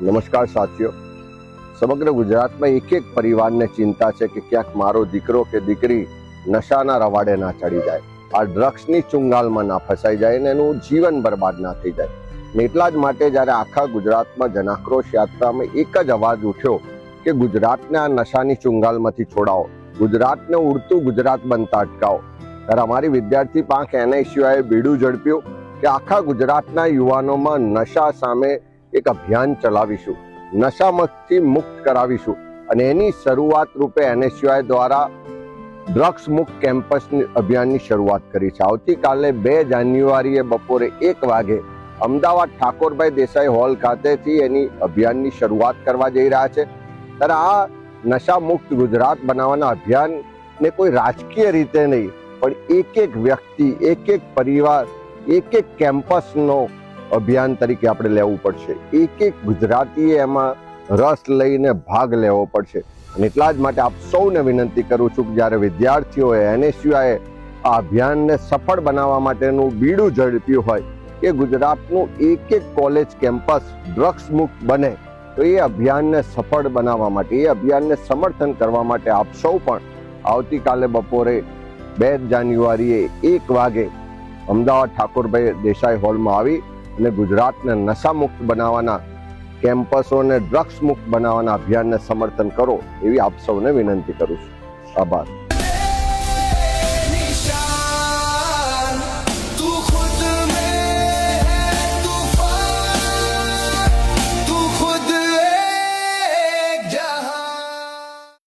નમસ્કાર સાથીઓ, સમગ્ર ગુજરાતમાં એક પરિવારને ચિંતા છે કે ક્યાંક મારો દીકરો કે દીકરી નશાના રવાડે ના ચડી જાય, આ ડ્રગ્સની ચુંગાલમાં ના ફસાઈ જાય અને એનું જીવન બરબાદ ના થઈ જાય. ને એટલા જ માટે જ્યારે આખા ગુજરાતમાં જનાક્રોશ યાત્રામાં એક જ અવાજ ઉઠ્યો કે ગુજરાતને આ નશાની ચુંગાલમાંથી છોડાવો, ગુજરાતને ઉડતું ગુજરાત બનતા અટકાવો, ત્યારે અમારી વિદ્યાર્થી પાંખ NSUIએ બીડું ઝડપ્યું કે આખા ગુજરાતના યુવાનોમાં નશા સામે એક અભિયાન ચલાવીશું, નશામાંથી મુક્ત કરાવીશું. અને એની શરૂઆત રૂપે NSUI દ્વારા ડ્રગ્સ મુક્ત કેમ્પસ અભિયાનની શરૂઆત કરી છે. આવતીકાલે 2 જાન્યુઆરીએ બપોરે 1 વાગે અમદાવાદ ઠાકોરભાઈ દેસાઈ હોલ ખાતેથી એની અભિયાનની શરૂઆત કરવા જઈ રહ્યા છે. ત્યારે આ નશા મુક્ત ગુજરાત બનાવવાના અભિયાનને કોઈ રાજકીય રીતે નહીં, પણ એક વ્યક્તિ, એક પરિવાર, એક કેમ્પસનો અભિયાન તરીકે આપણે લેવું પડશે. એક ગુજરાતીએ એમાં રસ લઈને ભાગ લેવો પડશે. અને એટલા જ માટે આપ સૌને વિનંતી કરું છું કે જ્યારે વિદ્યાર્થીઓએ NSUIએ આ અભિયાનને સફળ બનાવવા માટેનું બીડું ઝડપ્યું હોય કે ગુજરાતનું એક કોલેજ કેમ્પસ ડ્રગ્સ મુક્ત બને, તો એ અભિયાનને સફળ બનાવવા માટે, એ અભિયાનને સમર્થન કરવા માટે આપ સૌ પણ આવતીકાલે બપોરે 2 જાન્યુઆરીએ 1 વાગે અમદાવાદ ઠાકોરભાઈ દેસાઈ હોલમાં આવી અને ગુજરાતને નશા મુક્ત બનાવવાના, કેમ્પસોને ડ્રગ્સ મુક્ત બનાવવાના અભિયાનને સમર્થન કરો એવી આપ સૌને વિનંતી કરું છું. આભાર.